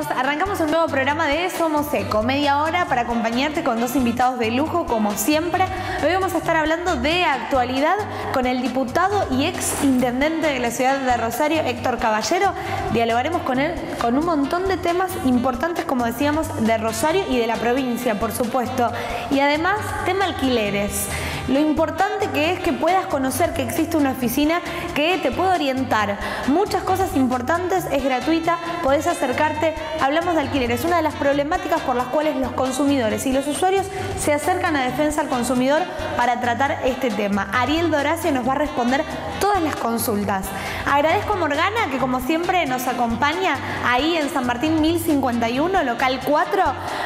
Bienvenidos, arrancamos un nuevo programa de Somos Eco, media hora para acompañarte con dos invitados de lujo como siempre. Hoy vamos a estar hablando de actualidad con el diputado y ex intendente de la ciudad de Rosario, Héctor Caballero. Dialogaremos con él con un montón de temas importantes, como decíamos, de Rosario y de la provincia, por supuesto. Y además, tema alquileres. Lo importante que es que puedas conocer que existe una oficina que te puede orientar. Muchas cosas importantes, es gratuita, podés acercarte. Hablamos de alquileres, una de las problemáticas por las cuales los consumidores y los usuarios se acercan a Defensa al Consumidor para tratar este tema. Ariel Doracio nos va a responder todas las consultas. Agradezco a Morgana, que como siempre nos acompaña ahí en San Martín 1051, local 4.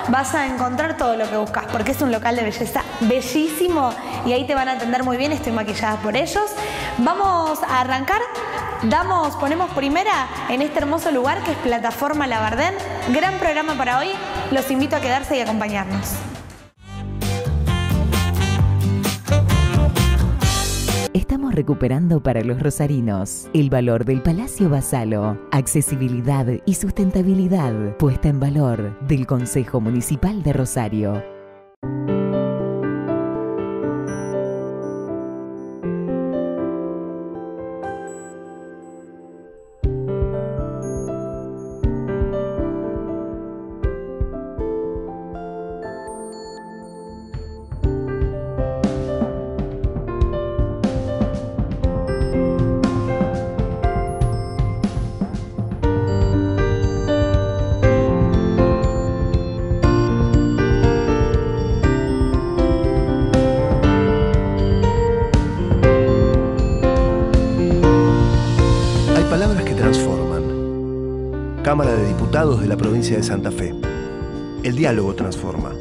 Vas a encontrar todo lo que buscas, porque es un local de belleza bellísimo y ahí te van a atender muy bien. Estoy maquillada por ellos. Vamos a arrancar. Ponemos primera en este hermoso lugar que es Plataforma Labardén. Gran programa para hoy. Los invito a quedarse y acompañarnos. Estamos recuperando para los rosarinos el valor del Palacio Basalo, accesibilidad y sustentabilidad puesta en valor del Consejo Municipal de Rosario. Cámara de Diputados de la provincia de Santa Fe. El diálogo transforma.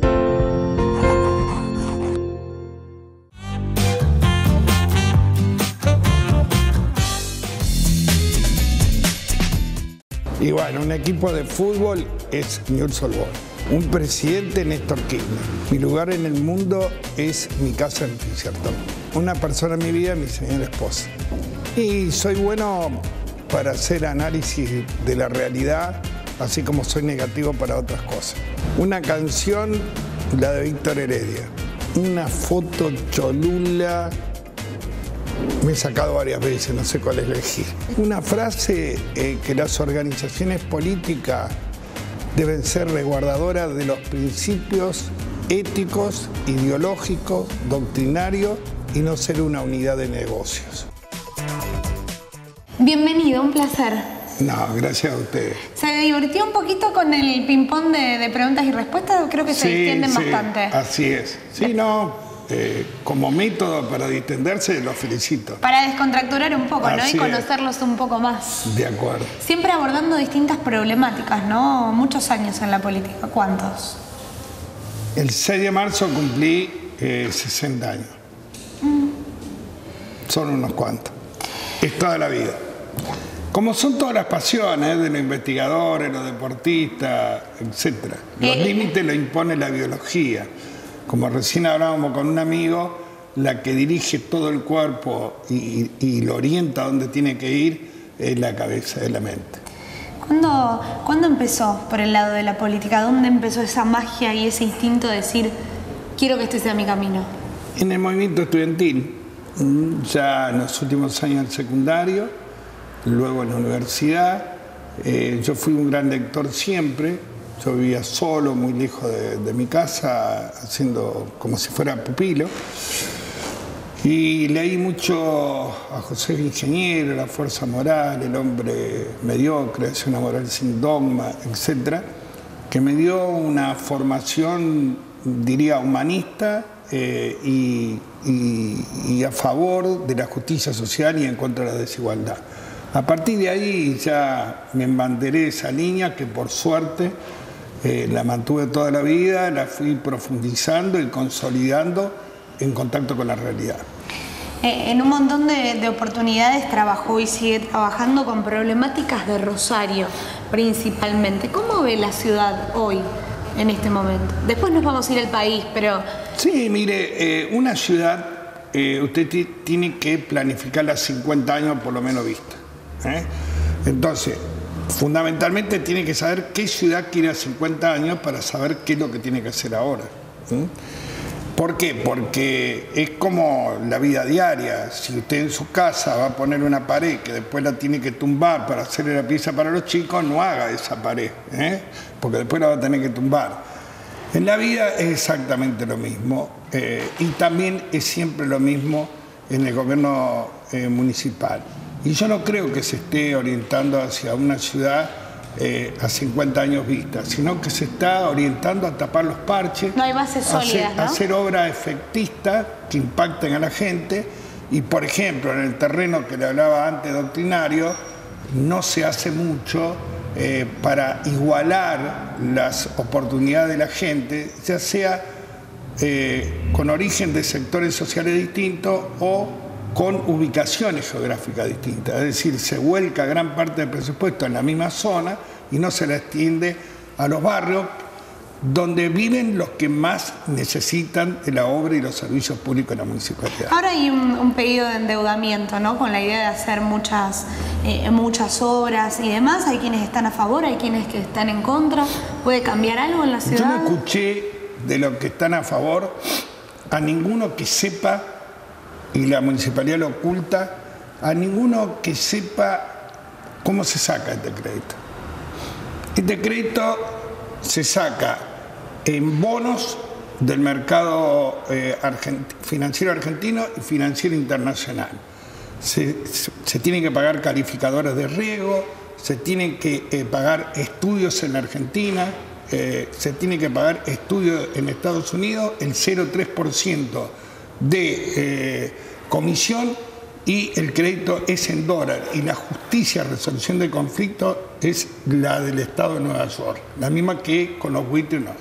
Y bueno, un equipo de fútbol es Newell's Old Boys. Un presidente, Néstor Kirchner. Mi lugar en el mundo es mi casa en Fisherton. Una persona en mi vida, mi señora esposa. Y soy bueno para hacer análisis de la realidad, así como soy negativo para otras cosas. Una canción, la de Víctor Heredia. Una foto cholula, me he sacado varias veces, no sé cuál elegir. Una frase que las organizaciones políticas deben ser resguardadoras de los principios éticos, ideológicos, doctrinarios y no ser una unidad de negocios. Bienvenido, un placer. No, gracias a ustedes. ¿Se divirtió un poquito con el ping-pong de preguntas y respuestas? Creo que se distienden bastante. Así es. Sí, como método para distenderse, los felicito. Para descontracturar un poco, ¿no? Y conocerlos un poco más. De acuerdo. Siempre abordando distintas problemáticas, ¿no? Muchos años en la política. ¿Cuántos? El 6 de marzo cumplí 60 años. Son unos cuantos. Es toda la vida. Como son todas las pasiones de los investigadores, los deportistas, etc. Los límites los impone la biología. Como recién hablábamos con un amigo, la que dirige todo el cuerpo y lo orienta a donde tiene que ir es la cabeza, es la mente. ¿Cuándo empezó por el lado de la política? ¿Dónde empezó esa magia y ese instinto de decir, quiero que este sea mi camino? En el movimiento estudiantil, ya en los últimos años del secundario, luego en la universidad. Yo fui un gran lector siempre. Yo vivía solo, muy lejos de mi casa, haciendo como si fuera pupilo. Y leí mucho a José el Ingeniero, La Fuerza Moral, El Hombre Mediocre, Hacia una moral sin dogma, etc., que me dio una formación, diría, humanista y a favor de la justicia social y en contra de la desigualdad. A partir de ahí ya me embanderé esa línea que por suerte la mantuve toda la vida, la fui profundizando y consolidando en contacto con la realidad. En un montón de oportunidades trabajó y sigue trabajando con problemáticas de Rosario principalmente. ¿Cómo ve la ciudad hoy, en este momento? Después nos vamos a ir al país, pero... Sí, mire, una ciudad, usted tiene que planificarla a 50 años por lo menos vista. Entonces, fundamentalmente tiene que saber qué ciudad quiere a 50 años para saber qué es lo que tiene que hacer ahora. ¿Por qué? Porque es como la vida diaria. Si usted en su casa va a poner una pared que después la tiene que tumbar para hacerle la pieza para los chicos, no haga esa pared, porque después la va a tener que tumbar. En la vida es exactamente lo mismo, y también es siempre lo mismo en el gobierno municipal. Y yo no creo que se esté orientando hacia una ciudad a 50 años vista, sino que se está orientando a tapar los parches. No hay bases sólidas, ¿no? Hacer obras efectistas que impacten a la gente. Y, por ejemplo, en el terreno que le hablaba antes doctrinario, no se hace mucho para igualar las oportunidades de la gente, ya sea con origen de sectores sociales distintos o con ubicaciones geográficas distintas. Es decir, se vuelca gran parte del presupuesto en la misma zona y no se la extiende a los barrios donde viven los que más necesitan de la obra y los servicios públicos en la municipalidad. Ahora hay un pedido de endeudamiento, ¿no? Con la idea de hacer muchas obras y demás. Hay quienes están a favor, hay quienes que están en contra. ¿Puede cambiar algo en la ciudad? Yo no escuché de los que están a favor a ninguno que sepa, y la municipalidad lo oculta, a ninguno que sepa cómo se saca este crédito. Este crédito se saca en bonos del mercado financiero argentino y financiero internacional. Se tienen que pagar calificadores de riesgo, se tienen que pagar estudios en la Argentina, se tiene que pagar estudios en Estados Unidos, el 0,3% de comisión, y el crédito es en dólar, y la justicia de resolución de conflictos es la del Estado de Nueva York, la misma que con los buitres. No.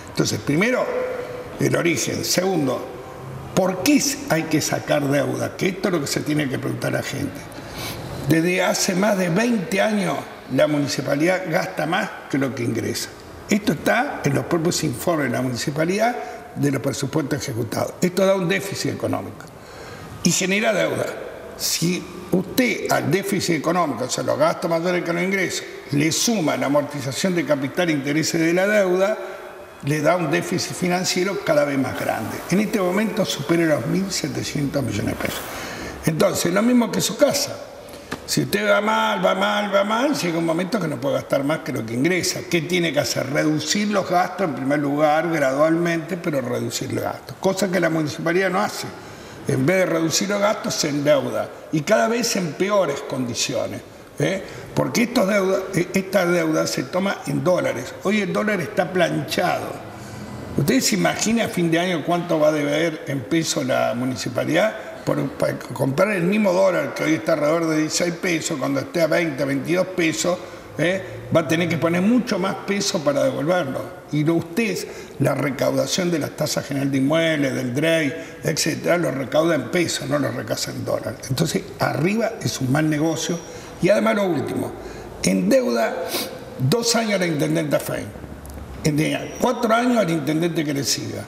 Entonces, primero, el origen. Segundo, ¿por qué hay que sacar deuda? Que esto es lo que se tiene que preguntar a la gente. Desde hace más de 20 años la municipalidad gasta más que lo que ingresa. Esto está en los propios informes de la municipalidad de los presupuestos ejecutados. Esto da un déficit económico y genera deuda. Si usted al déficit económico, o sea, los gastos mayores que los ingresos, le suma la amortización de capital e intereses de la deuda, le da un déficit financiero cada vez más grande. En este momento supera los 1.700 millones de pesos. Entonces, lo mismo que su casa. Si usted va mal, llega un momento que no puede gastar más que lo que ingresa. ¿Qué tiene que hacer? Reducir los gastos en primer lugar, gradualmente, pero reducir los gastos. Cosa que la municipalidad no hace. En vez de reducir los gastos, se endeuda. Y cada vez en peores condiciones. Porque esta deuda se toma en dólares. Hoy el dólar está planchado. ¿Ustedes se imaginan a fin de año cuánto va a deber en pesos la municipalidad? Para comprar el mismo dólar que hoy está alrededor de 16 pesos, cuando esté a 20, 22 pesos, va a tener que poner mucho más peso para devolverlo. Y usted, la recaudación de las tasas generales de inmuebles, del DREI, etcétera, lo recauda en pesos, no lo recauda en dólares. Entonces, arriba es un mal negocio. Y además, lo último, en deuda 2 años a la intendenta Fein, 4 años al intendente que le siga,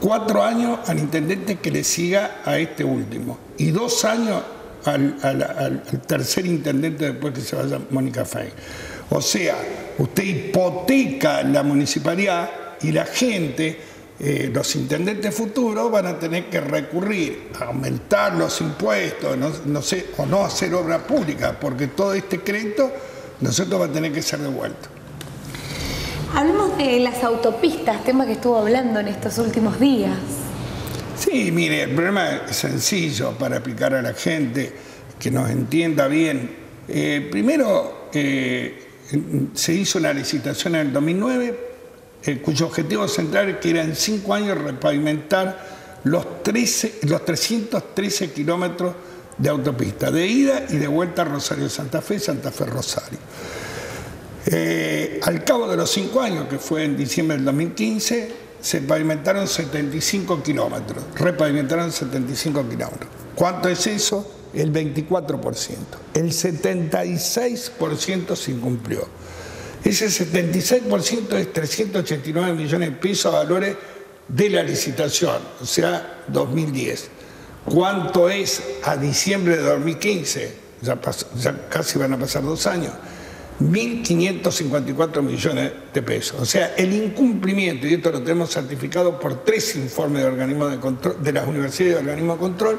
4 años al intendente que le siga a este último, y 2 años al tercer intendente después que se vaya Mónica Fein. O sea, usted hipoteca la municipalidad y la gente, los intendentes futuros van a tener que recurrir a aumentar los impuestos, o no hacer obra pública, porque todo este crédito nosotros va a tener que ser devuelto. Hablemos de las autopistas, tema que estuvo hablando en estos últimos días. Sí, mire, el problema es sencillo para explicar a la gente que nos entienda bien. Primero, se hizo una licitación en el 2009, cuyo objetivo central que era en 5 años repavimentar los 313 kilómetros de autopista, de ida y de vuelta a Rosario-Santa Fe, Santa Fe-Rosario. Al cabo de los 5 años, que fue en diciembre del 2015, se pavimentaron 75 kilómetros, repavimentaron 75 kilómetros. ¿Cuánto es eso? El 24%. El 76% se incumplió. Ese 76% es 389 millones de pesos a valores de la licitación, o sea, 2010. ¿Cuánto es a diciembre de 2015? Ya casi van a pasar 2 años. 1.554 millones de pesos. O sea, el incumplimiento, y esto lo tenemos certificado por 3 informes de organismos de control, de las universidades de organismos de control,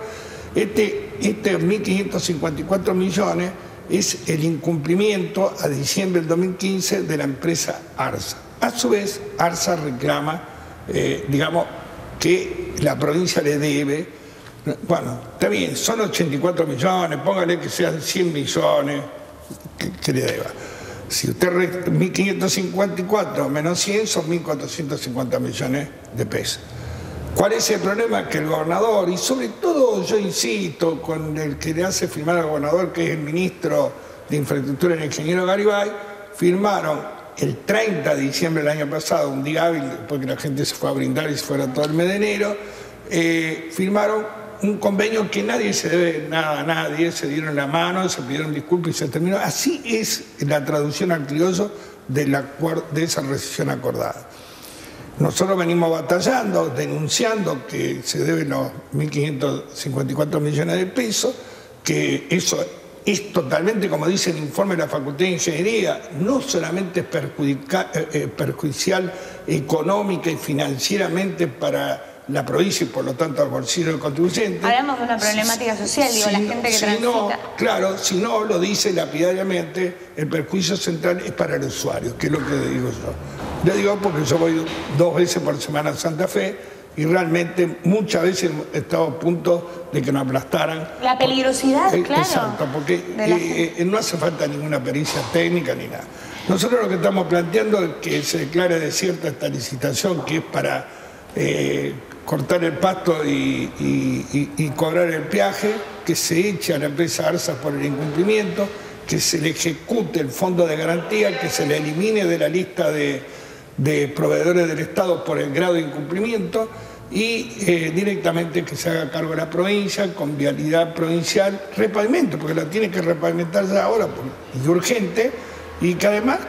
este 1.554 millones es el incumplimiento a diciembre del 2015 de la empresa ARSA. A su vez, ARSA reclama, digamos, que la provincia le debe, bueno, está bien, son 84 millones, póngale que sean 100 millones, que le deba. Si usted 1.554 menos 100 son 1.450 millones de pesos. ¿Cuál es el problema? Que el gobernador, y sobre todo yo insisto con el que le hace firmar al gobernador, que es el ministro de Infraestructura, el ingeniero Garibay, firmaron el 30 de diciembre del año pasado, un día hábil, porque la gente se fue a brindar y se fuera todo el mes de enero, firmaron un convenio que nadie se debe nada a nadie, se dieron la mano, se pidieron disculpas y se terminó. Así es la traducción al criollo de esa rescisión acordada. Nosotros venimos batallando, denunciando que se deben los 1.554 millones de pesos, que eso es totalmente, como dice el informe de la Facultad de Ingeniería, no solamente es perjudicial económica y financieramente para la provincia y por lo tanto al bolsillo del contribuyente. Hablamos de una problemática social, digo, la gente que transita. No, claro, si no lo dice lapidariamente, el perjuicio central es para el usuario, que es lo que digo yo. Le digo porque yo voy 2 veces por semana a Santa Fe y realmente muchas veces he estado a punto de que nos aplastaran. La peligrosidad, claro. Exacto, porque no hace falta ninguna pericia técnica ni nada. Nosotros lo que estamos planteando es que se declare desierta esta licitación, que es para cortar el pasto y cobrar el peaje, que se eche a la empresa ARSA por el incumplimiento, que se le ejecute el fondo de garantía, que se le elimine de la lista de proveedores del Estado por el grado de incumplimiento y directamente que se haga cargo de la provincia con vialidad provincial, repavimento, porque la tiene que repavimentar ya ahora, y urgente, y que además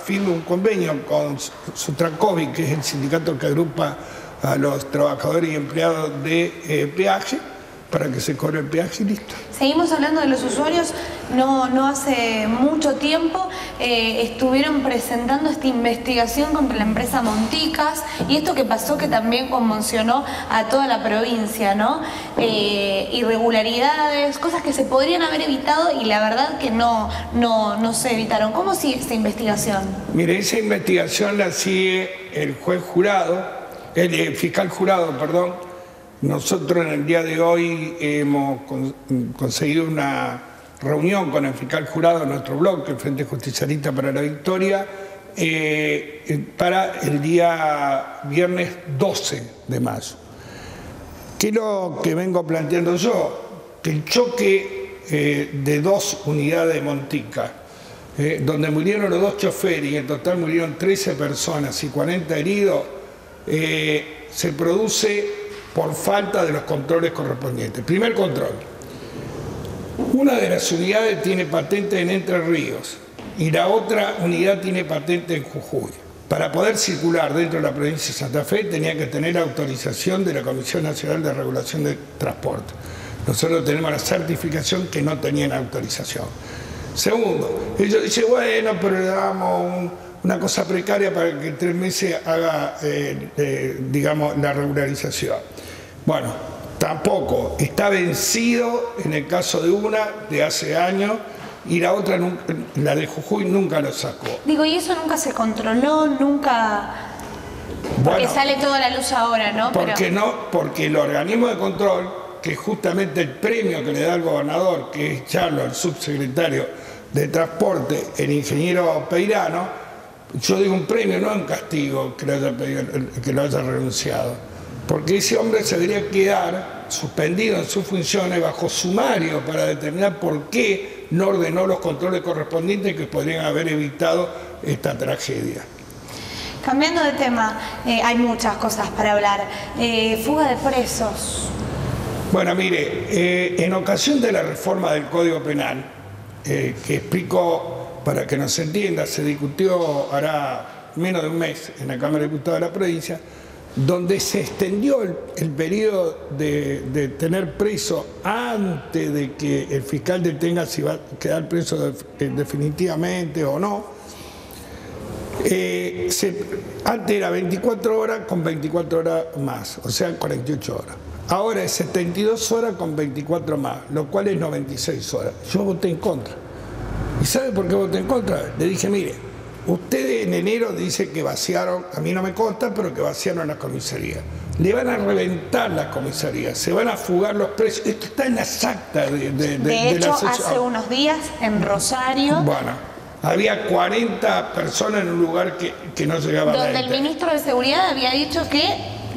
firme un convenio con Sutracovi, que es el sindicato que agrupa a los trabajadores y empleados de peaje, para que se cobre el peaje y listo. Seguimos hablando de los usuarios. No hace mucho tiempo estuvieron presentando esta investigación contra la empresa Monticas y esto que pasó que también conmocionó a toda la provincia, ¿no? Irregularidades, cosas que se podrían haber evitado y la verdad que no se evitaron. ¿Cómo sigue esta investigación? Mire, esa investigación la sigue el fiscal jurado, perdón. Nosotros en el día de hoy hemos conseguido una reunión con el fiscal jurado de nuestro bloque, el Frente Justicialista para la Victoria, para el día viernes 12 de mayo. ¿Qué es lo que vengo planteando yo? Que el choque de 2 unidades de Montica, donde murieron los 2 choferes y en total murieron 13 personas y 40 heridos, se produce por falta de los controles correspondientes. Primer control. Una de las unidades tiene patente en Entre Ríos y la otra unidad tiene patente en Jujuy. Para poder circular dentro de la provincia de Santa Fe tenía que tener autorización de la Comisión Nacional de Regulación de Transporte. Nosotros tenemos la certificación que no tenían autorización. Segundo, ellos dicen, bueno, pero le damos una cosa precaria para que en 3 meses haga, digamos, la regularización. Bueno, tampoco. Está vencido en el caso de una de hace años y la otra, la de Jujuy, nunca lo sacó. Digo, y eso nunca se controló, nunca... Porque bueno, sale toda la luz ahora, ¿no? Porque el organismo de control, que es justamente el premio que le da el gobernador, que es Charlo, el subsecretario de Transporte, el ingeniero Peirano, yo digo un premio, no un castigo que lo haya renunciado. Porque ese hombre se debería quedar suspendido en sus funciones bajo sumario para determinar por qué no ordenó los controles correspondientes que podrían haber evitado esta tragedia. Cambiando de tema, hay muchas cosas para hablar. Fuga de presos. Bueno, mire, en ocasión de la reforma del Código Penal, que explico para que nos entienda, se discutió hará menos de un mes en la Cámara de Diputados de la provincia, donde se extendió el periodo de tener preso antes de que el fiscal detenga si va a quedar preso definitivamente o no. Antes era 24 horas con 24 horas más, o sea, 48 horas. Ahora es 72 horas con 24 más, lo cual es 96 horas. Yo voté en contra. ¿Y sabe por qué voté en contra? Le dije, mire, ustedes en enero dicen que vaciaron, a mí no me consta, pero que vaciaron la comisaría. Le van a reventar la comisaría, se van a fugar los presos. Esto está en las actas de hecho, la asociación. hace unos días en Rosario... Bueno, había 40 personas en un lugar que no llegaba a donde el ministro de Seguridad había dicho que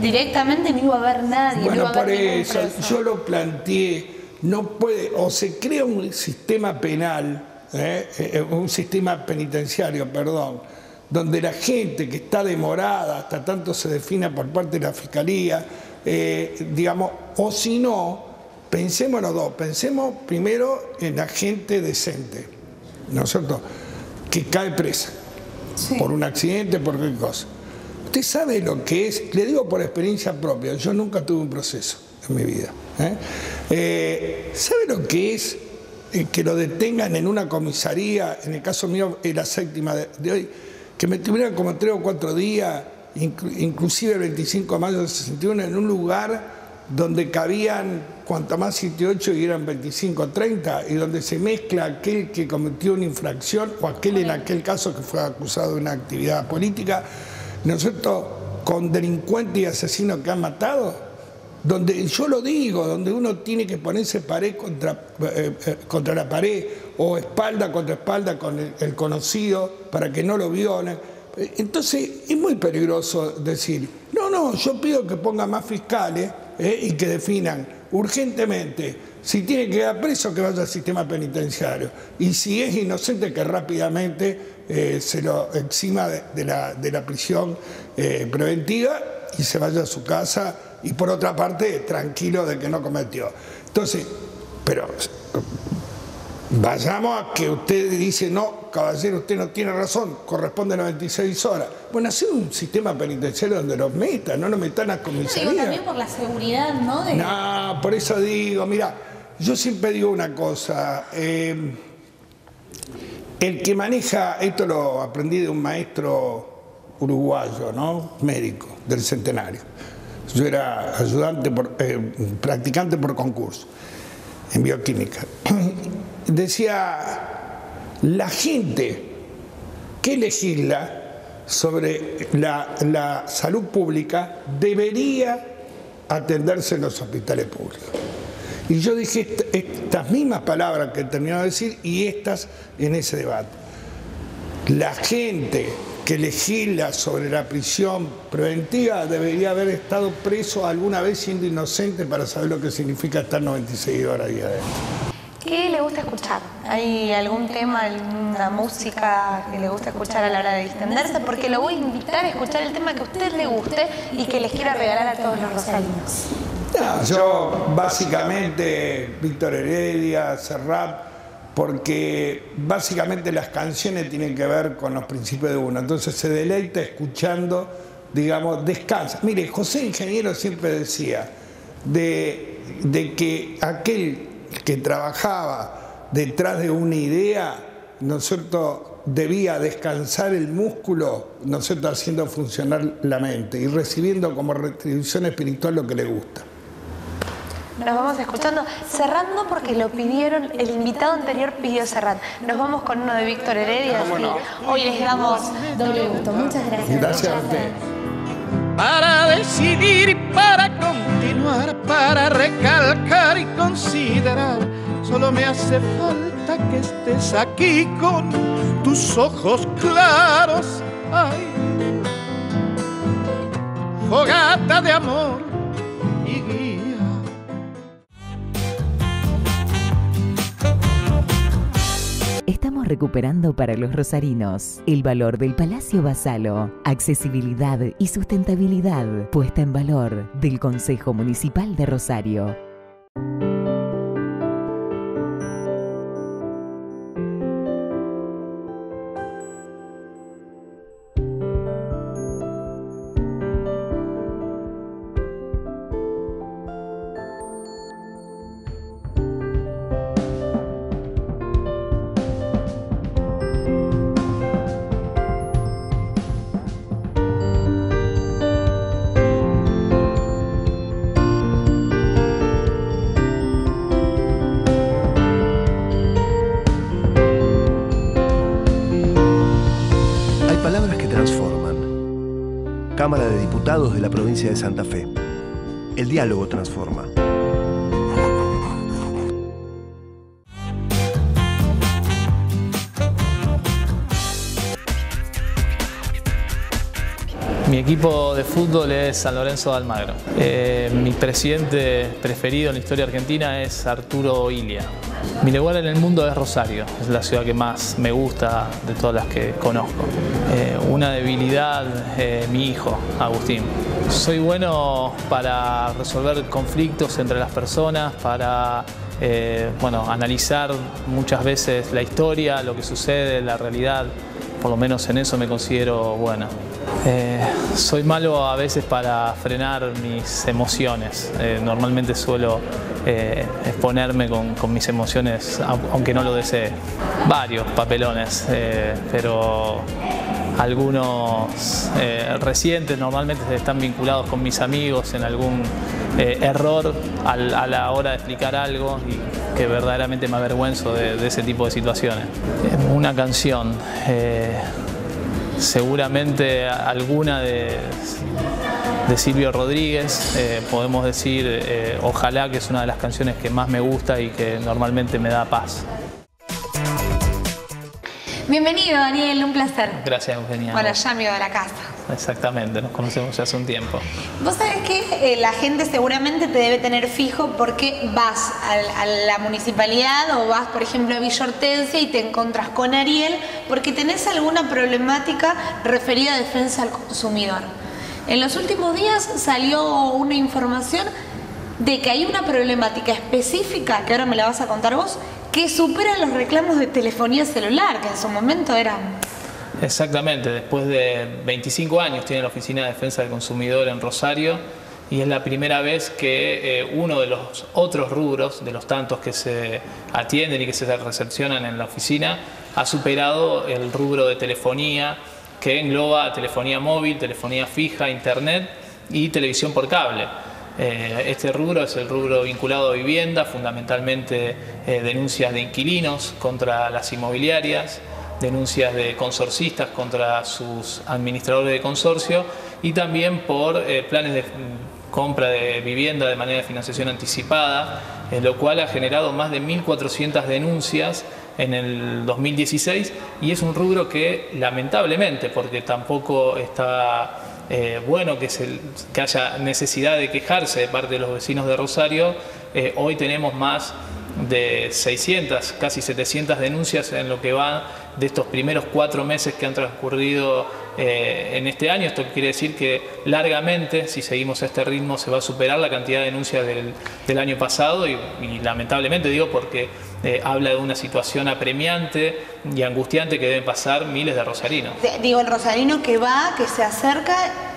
directamente no iba a haber nadie. Bueno, no iba a por haber eso yo lo planteé, no puede, o se crea un sistema penal, un sistema penitenciario, perdón, donde la gente que está demorada hasta tanto se defina por parte de la Fiscalía, digamos, o si no, pensemos los dos, pensemos primero en la gente decente, ¿no es cierto?, que cae presa, sí, por un accidente, por qué cosa. Usted sabe lo que es, le digo por experiencia propia, yo nunca tuve un proceso en mi vida. ¿Sabe lo que es que lo detengan en una comisaría? En el caso mío es la séptima de hoy, que me tuvieran como 3 o 4 días, inclusive el 25 de mayo del 61, en un lugar donde cabían cuanto más 78 y eran 25 o 30, y donde se mezcla aquel que cometió una infracción o aquel en aquel caso que fue acusado de una actividad política, ¿no es cierto?, con delincuentes y asesinos que han matado, donde yo lo digo, donde uno tiene que ponerse pared contra la pared o espalda contra espalda con el conocido para que no lo violen. Entonces es muy peligroso decir, no, yo pido que ponga más fiscales y que definan urgentemente si tiene que quedar preso, que vaya al sistema penitenciario, y si es inocente, que rápidamente se lo exima de la prisión preventiva y se vaya a su casa, y por otra parte tranquilo de que no cometió. Entonces, pero vayamos a que usted dice, no, caballero, usted no tiene razón, corresponde a 96 horas. Bueno, hacer un sistema penitenciario donde los metan, no nos metan a comisaría. Digo, también por la seguridad, ¿no? No, por eso digo, mira, yo siempre digo una cosa, el que maneja, esto lo aprendí de un maestro uruguayo, ¿no?, médico, del Centenario. Yo era ayudante, practicante por concurso en bioquímica. Decía, la gente que legisla sobre la salud pública debería atenderse en los hospitales públicos. Y yo dije estas mismas palabras que he terminado de decir y estas en ese debate. La gente que legisla sobre la prisión preventiva debería haber estado preso alguna vez siendo inocente para saber lo que significa estar 96 horas ahí adentro. ¿Qué le gusta escuchar? ¿Hay algún tema, alguna música que le gusta escuchar a la hora de distenderse? Porque lo voy a invitar a escuchar el tema que a usted le guste y que les quiera regalar a todos los rosarinos. No, yo básicamente Víctor Heredia, Serrat, porque básicamente las canciones tienen que ver con los principios de uno, entonces se deleita escuchando, digamos, descansa. Mire, José Ingeniero siempre decía de que aquel que trabajaba detrás de una idea, ¿no es cierto?, debía descansar el músculo, ¿no es cierto?, haciendo funcionar la mente y recibiendo como retribución espiritual lo que le gusta. Nos vamos escuchando, Serrat, porque lo pidieron, el invitado anterior pidió Serrat. Nos vamos con uno de Víctor Heredia, así hoy les damos doble gusto. Muchas gracias. Gracias a usted. Para decidir y para continuar, para recalcar y considerar, solo me hace falta que estés aquí con tus ojos claros. Ay, fogata de amor y guía. Estamos recuperando para los rosarinos el valor del Palacio Basalo, accesibilidad y sustentabilidad puesta en valor del Consejo Municipal de Rosario. Cámara de Diputados de la provincia de Santa Fe. El diálogo transforma. Mi equipo de fútbol es San Lorenzo de Almagro. Mi presidente preferido en la historia argentina es Arturo Illia. Mi lugar en el mundo es Rosario, es la ciudad que más me gusta de todas las que conozco. Una debilidad, mi hijo, Agustín. Soy bueno para resolver conflictos entre las personas, para analizar muchas veces la historia, lo que sucede, la realidad. Por lo menos en eso me considero bueno. Soy malo a veces para frenar mis emociones. Normalmente suelo exponerme con mis emociones, aunque no lo desee. Varios papelones, pero algunos recientes normalmente están vinculados con mis amigos en algún error a la hora de explicar algo y que verdaderamente me avergüenzo de ese tipo de situaciones. Una canción. Seguramente alguna de Silvio Rodríguez, podemos decir Ojalá, que es una de las canciones que más me gusta y que normalmente me da paz. Bienvenido, Daniel, un placer. Gracias, Eugenia. Bueno, ya amigo de la casa. Exactamente, nos conocemos ya hace un tiempo. Vos sabés que la gente seguramente te debe tener fijo porque vas a la municipalidad o vas, por ejemplo, a Villa Hortensia y te encontrás con Ariel porque tenés alguna problemática referida a defensa al consumidor. En los últimos días salió una información de que hay una problemática específica, que ahora me la vas a contar vos, que supera los reclamos de telefonía celular, que en su momento eran... Exactamente, después de 25 años tiene la Oficina de Defensa del Consumidor en Rosario y es la primera vez que uno de los otros rubros, de los tantos que se atienden y que se recepcionan en la oficina, ha superado el rubro de telefonía, que engloba telefonía móvil, telefonía fija, internet y televisión por cable. Este rubro es el rubro vinculado a vivienda, fundamentalmente denuncias de inquilinos contra las inmobiliarias, denuncias de consorcistas contra sus administradores de consorcio y también por planes de compra de vivienda de manera de financiación anticipada, lo cual ha generado más de 1.400 denuncias en el 2016 y es un rubro que lamentablemente, porque tampoco está bueno que haya necesidad de quejarse de parte de los vecinos de Rosario, hoy tenemos más de 600, casi 700 denuncias en lo que va de estos primeros 4 meses que han transcurrido en este año. Esto quiere decir que largamente, si seguimos a este ritmo, se va a superar la cantidad de denuncias del año pasado y lamentablemente digo porque habla de una situación apremiante y angustiante que deben pasar miles de rosarinos. Digo, el rosarino que va, que se acerca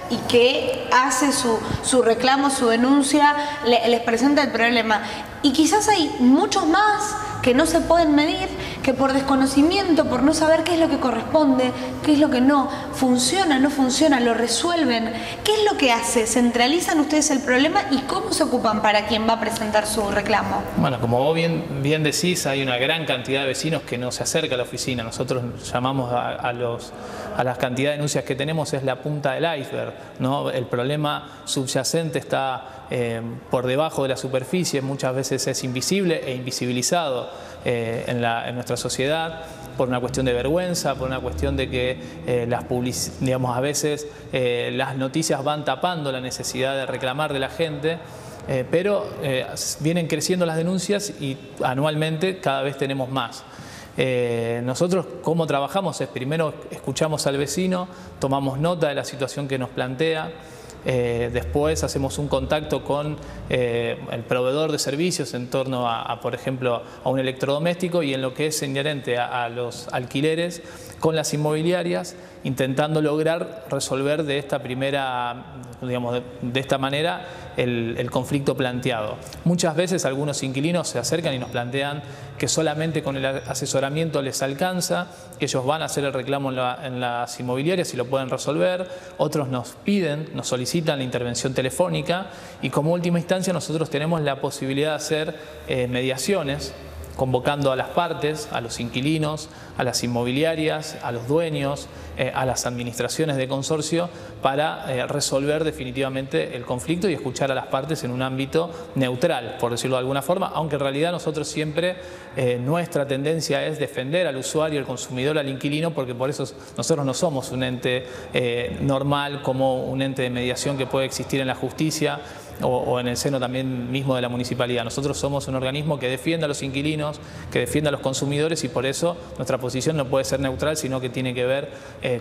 y que hace su reclamo, su denuncia, les presenta el problema. Y quizás hay muchos más que no se pueden medir, que por desconocimiento, por no saber qué es lo que corresponde, qué es lo que no funciona, no funciona, lo resuelven. ¿Qué es lo que hace? ¿Centralizan ustedes el problema y cómo se ocupan para quien va a presentar su reclamo? Bueno, como vos bien decís, hay una gran cantidad de vecinos que no se acerca a la oficina. Nosotros llamamos a las cantidades de denuncias que tenemos es la punta del iceberg, ¿no? El problema subyacente está por debajo de la superficie, muchas veces es invisible e invisibilizado en nuestra sociedad por una cuestión de vergüenza, por una cuestión de que a veces las noticias van tapando la necesidad de reclamar de la gente, pero vienen creciendo las denuncias y anualmente cada vez tenemos más. Nosotros, ¿cómo trabajamos? Es primero escuchamos al vecino, tomamos nota de la situación que nos plantea, después hacemos un contacto con el proveedor de servicios en torno por ejemplo, a un electrodoméstico y en lo que es inherente a los alquileres con las inmobiliarias, intentando lograr resolver de esta manera el conflicto planteado. Muchas veces algunos inquilinos se acercan y nos plantean que solamente con el asesoramiento les alcanza, que ellos van a hacer el reclamo en las inmobiliarias y lo pueden resolver. Otros nos solicitan la intervención telefónica y como última instancia nosotros tenemos la posibilidad de hacer mediaciones convocando a las partes, a los inquilinos, a las inmobiliarias, a los dueños, a las administraciones de consorcio para resolver definitivamente el conflicto y escuchar a las partes en un ámbito neutral, por decirlo de alguna forma, aunque en realidad nosotros siempre, nuestra tendencia es defender al usuario, al consumidor, al inquilino, porque por eso nosotros no somos un ente normal como un ente de mediación que puede existir en la justicia o en el seno también mismo de la municipalidad. Nosotros somos un organismo que defiende a los inquilinos, que defiende a los consumidores, y por eso nuestra posición no puede ser neutral, sino que tiene que ver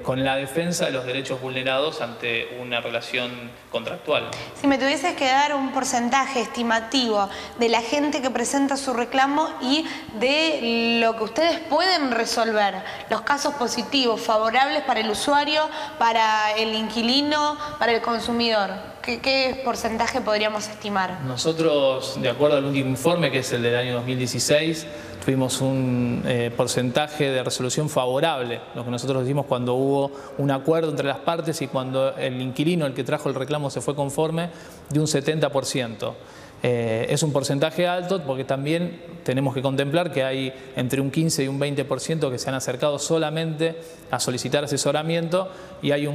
con la defensa de los derechos vulnerados ante una relación contractual. Si me tuvieses que dar un porcentaje estimativo de la gente que presenta su reclamo y de lo que ustedes pueden resolver, los casos positivos, favorables para el usuario, para el inquilino, para el consumidor, ¿qué porcentaje podríamos estimar? Nosotros, de acuerdo al último informe, que es el del año 2016, tuvimos un porcentaje de resolución favorable, lo que nosotros decimos cuando hubo un acuerdo entre las partes y cuando el inquilino, el que trajo el reclamo, se fue conforme, de un 70%. Es un porcentaje alto porque también tenemos que contemplar que hay entre un 15 y un 20% que se han acercado solamente a solicitar asesoramiento, y hay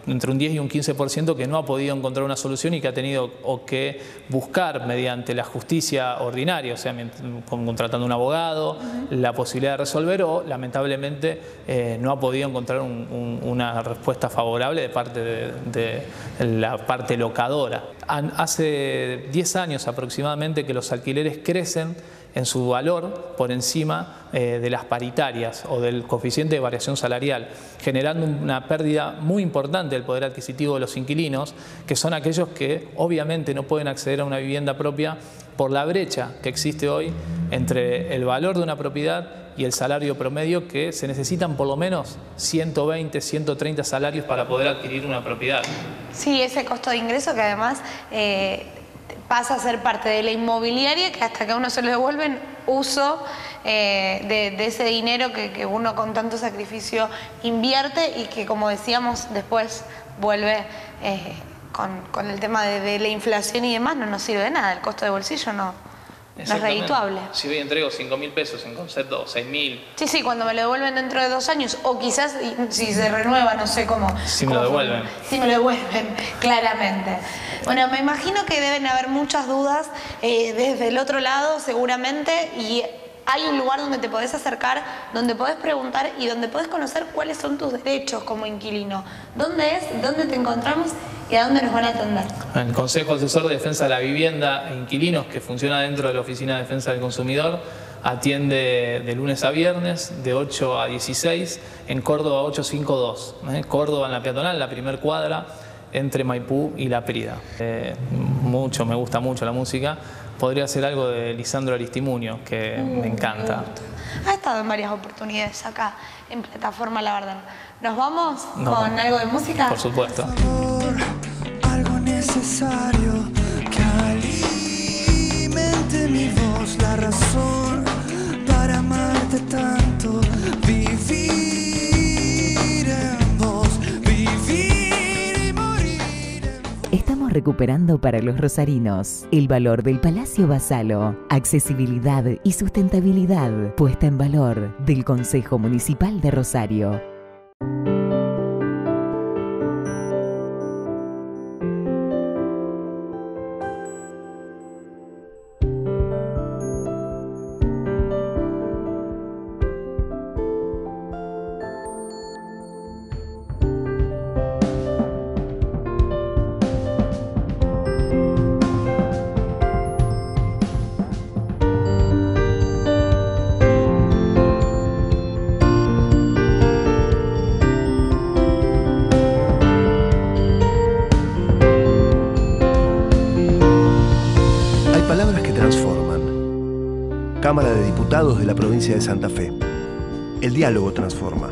entre un 10 y un 15% que no ha podido encontrar una solución y que ha tenido que buscar mediante la justicia ordinaria, o sea, contratando un abogado, la posibilidad de resolver, o lamentablemente no ha podido encontrar una respuesta favorable de parte de la parte locadora. Hace 10 años aproximadamente que los alquileres crecen en su valor por encima de las paritarias o del coeficiente de variación salarial, generando una pérdida muy importante del poder adquisitivo de los inquilinos, que son aquellos que obviamente no pueden acceder a una vivienda propia por la brecha que existe hoy entre el valor de una propiedad y el salario promedio, que se necesitan por lo menos 120, 130 salarios para poder adquirir una propiedad. Sí, ese costo de ingreso que además pasa a ser parte de la inmobiliaria, que hasta que a uno se le devuelven uso de ese dinero que uno con tanto sacrificio invierte y que, como decíamos, después vuelve con el tema de la inflación y demás, no nos sirve de nada. El costo de bolsillo no es redituable. Si hoy entrego 5.000 pesos en concepto, o 6.000. Sí, cuando me lo devuelven dentro de 2 años, o quizás si se renueva, no sé cómo. Si me lo devuelven. Si me lo devuelven, claramente. Bueno, me imagino que deben haber muchas dudas desde el otro lado, seguramente, y hay un lugar donde te podés acercar, donde podés preguntar y donde podés conocer cuáles son tus derechos como inquilino. ¿Dónde es? ¿Dónde te encontramos? ¿Y a dónde nos van a atender? El Consejo Asesor de Defensa de la Vivienda e Inquilinos, que funciona dentro de la Oficina de Defensa del Consumidor, atiende de lunes a viernes, de 8 a 16, en Córdoba 852. Córdoba, en la peatonal, la primer cuadra, entre Maipú y La Prida. Me gusta mucho la música. Podría ser algo de Lisandro Aristimuño, que me encanta. Ha estado en varias oportunidades acá en Plataforma La Verdad. ¿Nos vamos con algo de música? Por supuesto. Algo necesario que alimente mi voz, la razón para amarte tanto, vivir en vos, vivir y morir en vos. Estamos recuperando para los rosarinos el valor del Palacio Basalo, accesibilidad y sustentabilidad puesta en valor del Consejo Municipal de Rosario. Cámara de Diputados de la Provincia de Santa Fe. El diálogo transforma.